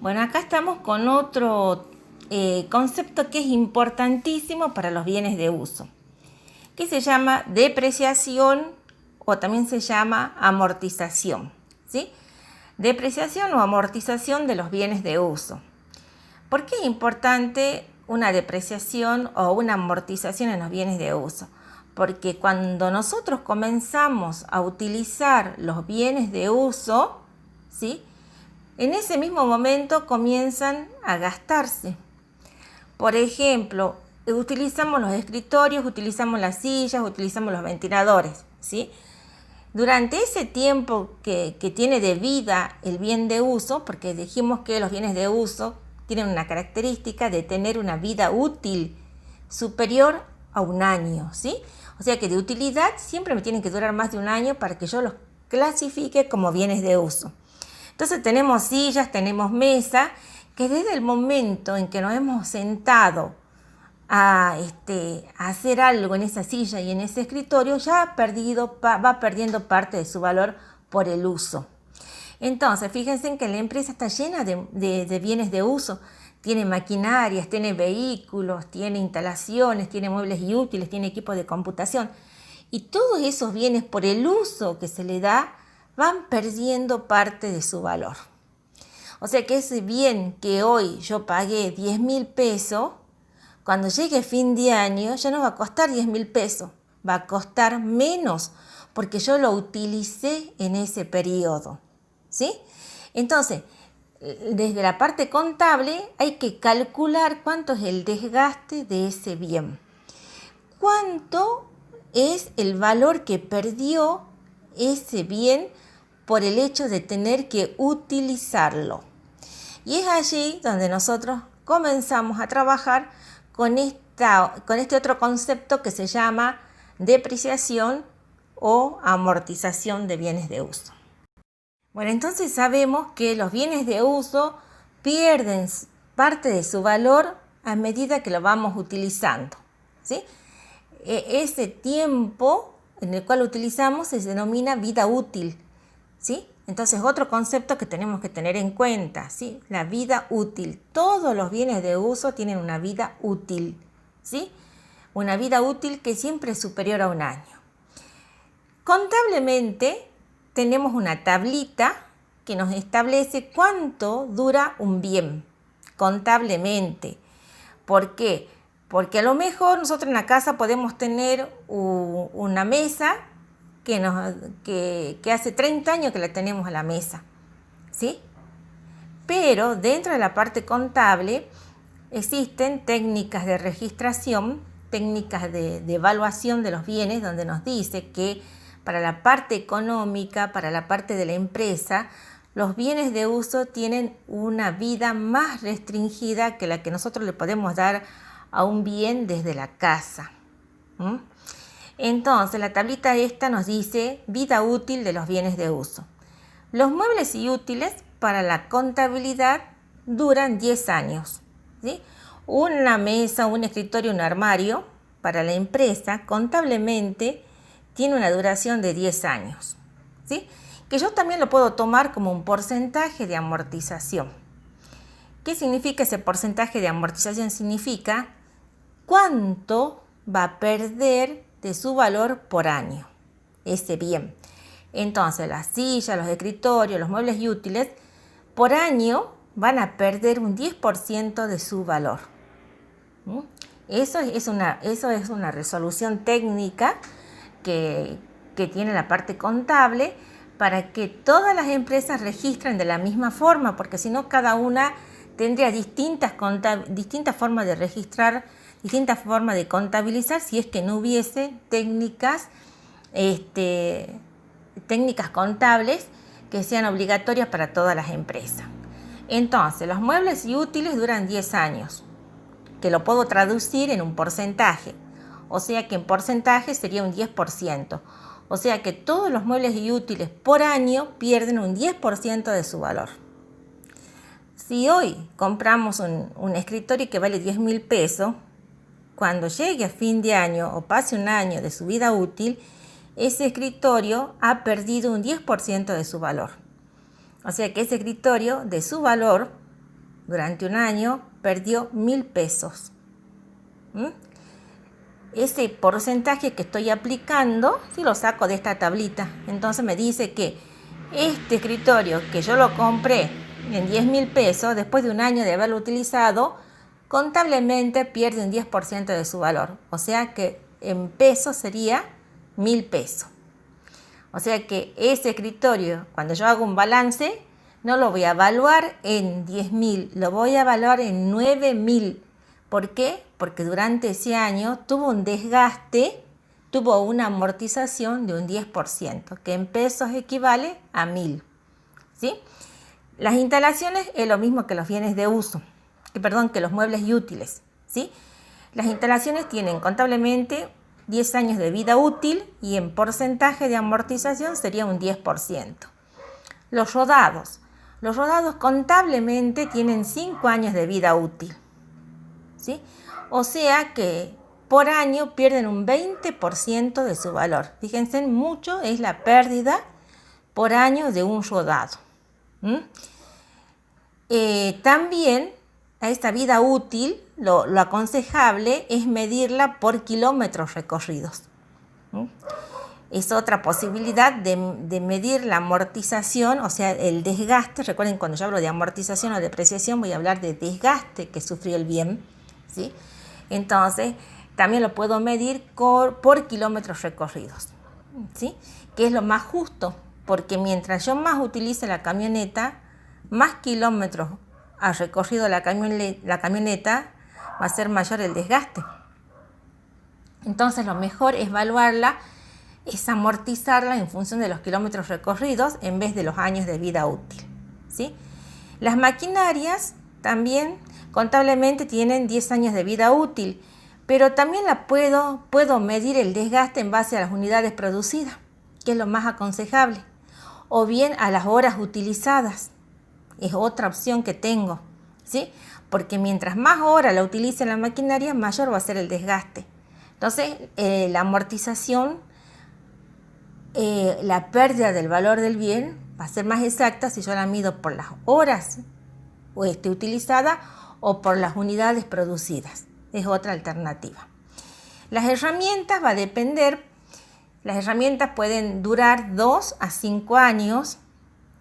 Bueno, acá estamos con otro concepto que es importantísimo para los bienes de uso, que se llama depreciación o también se llama amortización, ¿sí? Depreciación o amortización de los bienes de uso. ¿Por qué es importante una depreciación o una amortización en los bienes de uso? Porque cuando nosotros comenzamos a utilizar los bienes de uso, ¿sí?, en ese mismo momento comienzan a gastarse. Por ejemplo, utilizamos los escritorios, utilizamos las sillas, utilizamos los ventiladores, ¿sí? Durante ese tiempo que tiene de vida el bien de uso, porque dijimos que los bienes de uso tienen una característica de tener una vida útil superior a un año, ¿sí? O sea que de utilidad siempre me tienen que durar más de un año para que yo los clasifique como bienes de uso. Entonces tenemos sillas, tenemos mesa, que desde el momento en que nos hemos sentado a hacer algo en esa silla y en ese escritorio, ya va perdiendo parte de su valor por el uso. Entonces, fíjense en que la empresa está llena de bienes de uso. Tiene maquinarias, tiene vehículos, tiene instalaciones, tiene muebles y útiles, tiene equipos de computación. Y todos esos bienes, por el uso que se le da, van perdiendo parte de su valor. O sea que ese bien que hoy yo pagué 10.000 pesos, cuando llegue fin de año ya no va a costar 10.000 pesos, va a costar menos porque yo lo utilicé en ese periodo, ¿sí? Entonces, desde la parte contable hay que calcular cuánto es el desgaste de ese bien. ¿Cuánto es el valor que perdió ese bien por el hecho de tener que utilizarlo? Y es allí donde nosotros comenzamos a trabajar con este otro concepto que se llama depreciación o amortización de bienes de uso. Bueno, entonces sabemos que los bienes de uso pierden parte de su valor a medida que lo vamos utilizando, ¿sí? Ese tiempo en el cual utilizamos se denomina vida útil, ¿sí? Entonces, otro concepto que tenemos que tener en cuenta, ¿sí? La vida útil. Todos los bienes de uso tienen una vida útil, ¿sí? Una vida útil que siempre es superior a un año. Contablemente, tenemos una tablita que nos establece cuánto dura un bien, contablemente. ¿Por qué? Porque a lo mejor nosotros en la casa podemos tener una mesa que hace 30 años que la tenemos a la mesa, ¿sí? Pero dentro de la parte contable existen técnicas de registración, técnicas de evaluación de los bienes, donde nos dice que para la parte económica, para la parte de la empresa, los bienes de uso tienen una vida más restringida que la que nosotros le podemos dar a un bien desde la casa. Entonces, la tablita esta nos dice vida útil de los bienes de uso. Los muebles y útiles para la contabilidad duran 10 años, ¿sí? Una mesa, un escritorio, un armario para la empresa contablemente tiene una duración de 10 años, ¿sí? Que yo también lo puedo tomar como un porcentaje de amortización. ¿Qué significa ese porcentaje de amortización? Significa cuánto va a perder de su valor por año ese bien. Entonces, las sillas, los escritorios, los muebles y útiles, por año van a perder un 10% de su valor. Eso es una resolución técnica que tiene la parte contable para que todas las empresas registren de la misma forma, porque si no cada una tendría distintas formas de registrar, distintas formas de contabilizar si es que no hubiese técnicas contables que sean obligatorias para todas las empresas. Entonces, los muebles y útiles duran 10 años, que lo puedo traducir en un porcentaje. O sea que en porcentaje sería un 10%. O sea que todos los muebles y útiles por año pierden un 10% de su valor. Si hoy compramos un escritorio que vale 10.000 pesos, cuando llegue a fin de año o pase un año de su vida útil, ese escritorio ha perdido un 10% de su valor. O sea que ese escritorio, de su valor, durante un año perdió 1.000 pesos. Ese porcentaje que estoy aplicando, si lo saco de esta tablita, entonces me dice que este escritorio que yo lo compré en 10.000 pesos, después de un año de haberlo utilizado, contablemente pierde un 10% de su valor. O sea que en pesos sería 1.000 pesos. O sea que ese escritorio, cuando yo hago un balance, no lo voy a evaluar en 10.000, lo voy a evaluar en 9.000. ¿Por qué? Porque durante ese año tuvo un desgaste, tuvo una amortización de un 10%, que en pesos equivale a 1.000. ¿Sí? Las instalaciones es lo mismo que los bienes de uso, que los muebles y útiles. ¿Sí? Las instalaciones tienen contablemente 10 años de vida útil y en porcentaje de amortización sería un 10%. Los rodados contablemente tienen 5 años de vida útil. ¿Sí? O sea que por año pierden un 20% de su valor. Fíjense, mucho es la pérdida por año de un rodado. También a esta vida útil lo aconsejable es medirla por kilómetros recorridos. Es otra posibilidad de medir la amortización, o sea, el desgaste. Recuerden, cuando yo hablo de amortización o depreciación, voy a hablar de desgaste que sufrió el bien. ¿Sí? Entonces, también lo puedo medir por kilómetros recorridos. ¿Sí? Que es lo más justo, porque mientras yo más utilice la camioneta, más kilómetros ha recorrido la camioneta, va a ser mayor el desgaste. Entonces, lo mejor es evaluarla, es amortizarla en función de los kilómetros recorridos en vez de los años de vida útil. ¿Sí? Las maquinarias también contablemente tienen 10 años de vida útil, pero también puedo medir el desgaste en base a las unidades producidas, que es lo más aconsejable, o bien a las horas utilizadas. Es otra opción que tengo, ¿sí? Porque mientras más horas la utilice la maquinaria, mayor va a ser el desgaste. Entonces, la amortización, la pérdida del valor del bien va a ser más exacta si yo la mido por las horas utilizadas o por las unidades producidas. Es otra alternativa. Las herramientas va a depender. Las herramientas pueden durar 2 a 5 años,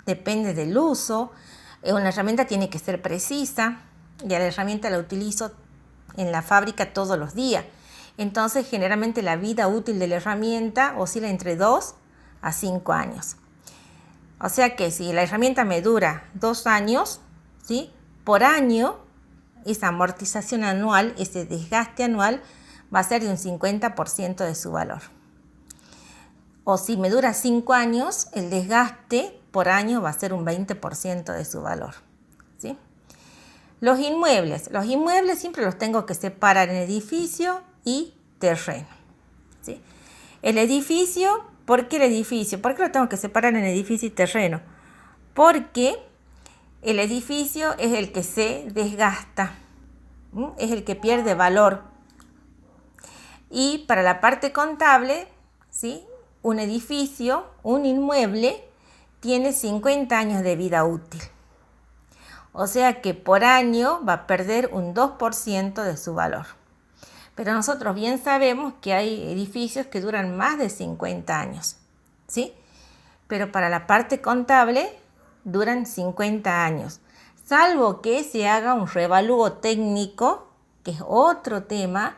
depende del uso. Una herramienta tiene que ser precisa, y la herramienta la utilizo en la fábrica todos los días. Entonces, generalmente la vida útil de la herramienta oscila entre 2 a 5 años. O sea que si la herramienta me dura 2 años, ¿sí? Por año, esa amortización anual, ese desgaste anual, va a ser de un 50% de su valor. O si me dura 5 años, el desgaste por año va a ser un 20% de su valor. ¿Sí? Los inmuebles siempre los tengo que separar en edificio y terreno. ¿Sí? El edificio, ¿por qué el edificio? ¿Por qué lo tengo que separar en edificio y terreno? Porque el edificio es el que se desgasta, es el que pierde valor. Y para la parte contable, ¿sí? Un edificio, un inmueble, tiene 50 años de vida útil. O sea que por año va a perder un 2% de su valor. Pero nosotros bien sabemos que hay edificios que duran más de 50 años, ¿sí? Pero para la parte contable duran 50 años, salvo que se haga un revalúo técnico, que es otro tema,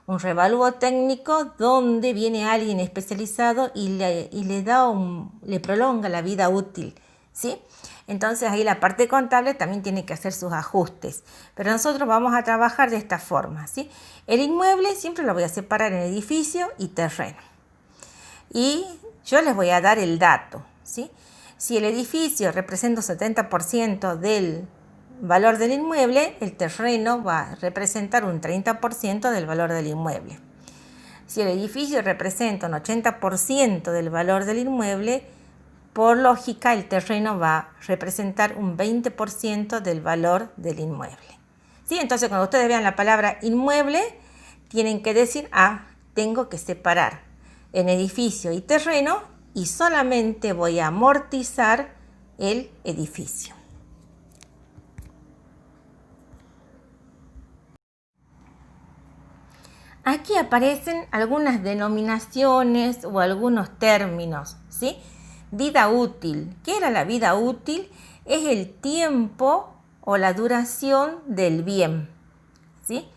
un revalúo técnico donde viene alguien especializado y le prolonga la vida útil, ¿sí? Entonces ahí la parte contable también tiene que hacer sus ajustes, pero nosotros vamos a trabajar de esta forma, ¿sí? El inmueble siempre lo voy a separar en edificio y terreno. Y yo les voy a dar el dato, ¿sí? Si el edificio representa un 70% del valor del inmueble, el terreno va a representar un 30% del valor del inmueble. Si el edificio representa un 80% del valor del inmueble, por lógica el terreno va a representar un 20% del valor del inmueble. ¿Sí? Entonces, cuando ustedes vean la palabra inmueble, tienen que decir, tengo que separar en edificio y terreno y solamente voy a amortizar el edificio. Aquí aparecen algunas denominaciones o algunos términos, ¿sí? Vida útil. ¿Qué era la vida útil? Es el tiempo o la duración del bien, ¿sí?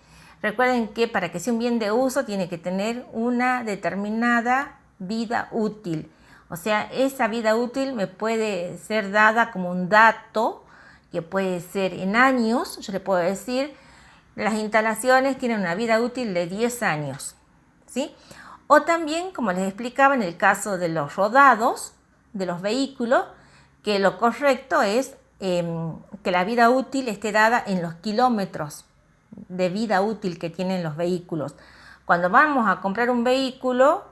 Recuerden que para que sea un bien de uso tiene que tener una determinada vida útil. O sea, esa vida útil me puede ser dada como un dato, que puede ser en años. Yo le puedo decir, las instalaciones tienen una vida útil de 10 años, ¿sí? O también, como les explicaba, en el caso de los rodados, de los vehículos, que lo correcto es que la vida útil esté dada en los kilómetros de vida útil que tienen los vehículos. Cuando vamos a comprar un vehículo,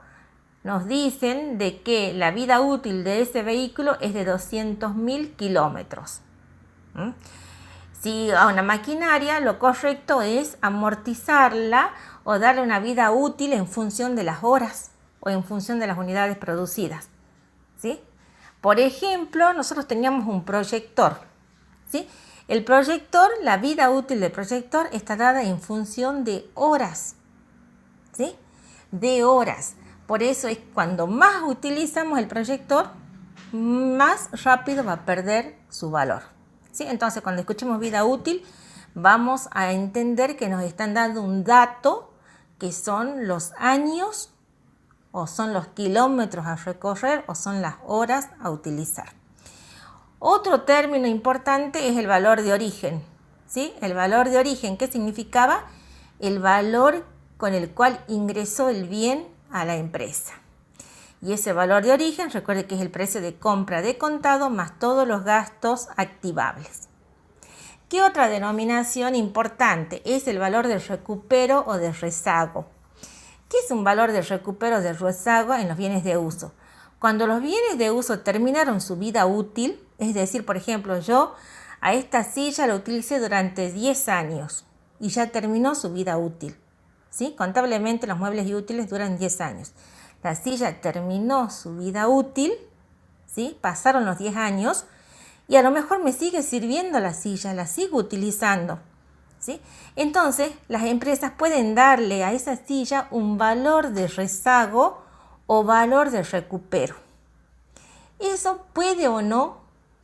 nos dicen de que la vida útil de ese vehículo es de 200.000 kilómetros. Si a una maquinaria, lo correcto es amortizarla o darle una vida útil en función de las horas o en función de las unidades producidas, ¿sí? Por ejemplo, nosotros teníamos un proyector, ¿sí? El proyector, la vida útil del proyector está dada en función de horas, ¿sí? De horas. Por eso es cuando más utilizamos el proyector, más rápido va a perder su valor, ¿sí? Entonces, cuando escuchemos vida útil, vamos a entender que nos están dando un dato que son los años o son los kilómetros a recorrer o son las horas a utilizar. Otro término importante es el valor de origen, ¿sí? El valor de origen, ¿qué significaba? El valor con el cual ingresó el bien a la empresa. Y ese valor de origen, recuerde que es el precio de compra de contado más todos los gastos activables. ¿Qué otra denominación importante? Es el valor de recupero o de rezago. ¿Qué es un valor de recupero o de rezago en los bienes de uso? Cuando los bienes de uso terminaron su vida útil, es decir, por ejemplo, yo a esta silla la utilicé durante 10 años y ya terminó su vida útil, ¿sí? Contablemente los muebles y útiles duran 10 años. La silla terminó su vida útil, ¿sí? Pasaron los 10 años y a lo mejor me sigue sirviendo la silla, la sigo utilizando, ¿sí? Entonces, las empresas pueden darle a esa silla un valor de rezago o valor de recupero. Eso puede o no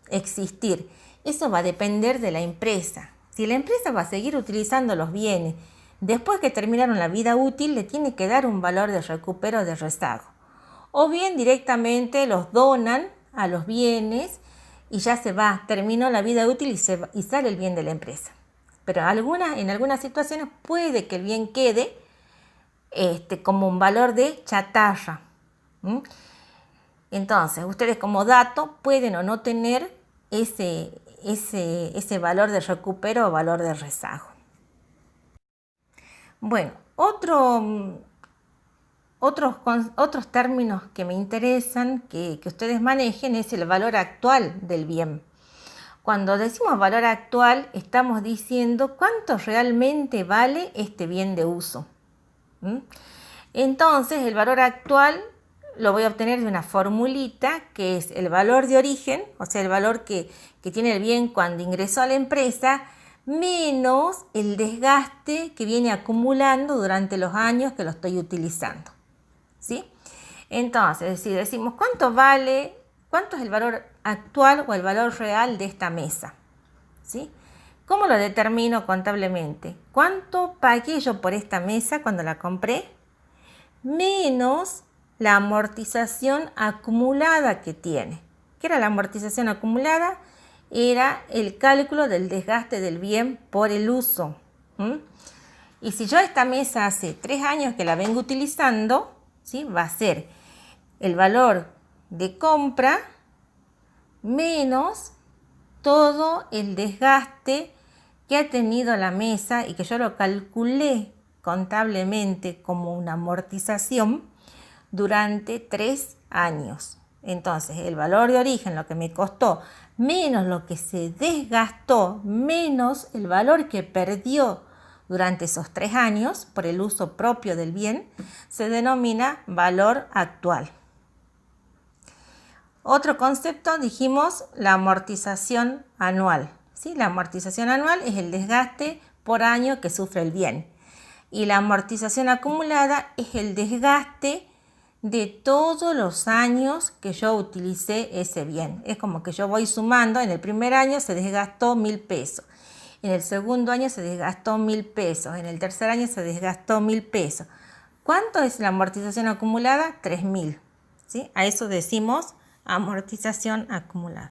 existir. Eso va a depender de la empresa. Si la empresa va a seguir utilizando los bienes después que terminaron la vida útil, le tiene que dar un valor de recupero o de rezago. O bien directamente los donan a los bienes y ya se va, terminó la vida útil y sale el bien de la empresa. Pero en algunas situaciones puede que el bien quede como un valor de chatarra. Entonces, ustedes como dato pueden o no tener ese valor de recupero o valor de rezago. Bueno, otros términos que me interesan que ustedes manejen es el valor actual del bien. Cuando decimos valor actual, estamos diciendo cuánto realmente vale este bien de uso. Entonces, el valor actual lo voy a obtener de una formulita que es el valor de origen, o sea, el valor que tiene el bien cuando ingresó a la empresa, menos el desgaste que viene acumulando durante los años que lo estoy utilizando, ¿sí? Entonces, si decimos cuánto es el valor actual o el valor real de esta mesa, ¿sí? ¿Cómo lo determino contablemente? ¿Cuánto pagué yo por esta mesa cuando la compré? Menos la amortización acumulada que tiene. ¿Qué era la amortización acumulada? Era el cálculo del desgaste del bien por el uso. Y si yo esta mesa hace 3 años que la vengo utilizando, ¿sí? Va a ser el valor de compra menos todo el desgaste que ha tenido la mesa y que yo lo calculé contablemente como una amortización durante 3 años. Entonces, el valor de origen, lo que me costó, menos lo que se desgastó, menos el valor que perdió durante esos 3 años por el uso propio del bien, se denomina valor actual. Otro concepto, dijimos, la amortización anual, ¿sí? La amortización anual es el desgaste por año que sufre el bien. Y la amortización acumulada es el desgaste de todos los años que yo utilicé ese bien. Es como que yo voy sumando, en el primer año se desgastó 1.000 pesos, en el segundo año se desgastó 1.000 pesos, en el tercer año se desgastó 1.000 pesos. ¿Cuánto es la amortización acumulada? 3.000. ¿Sí? A eso decimos amortización acumulada.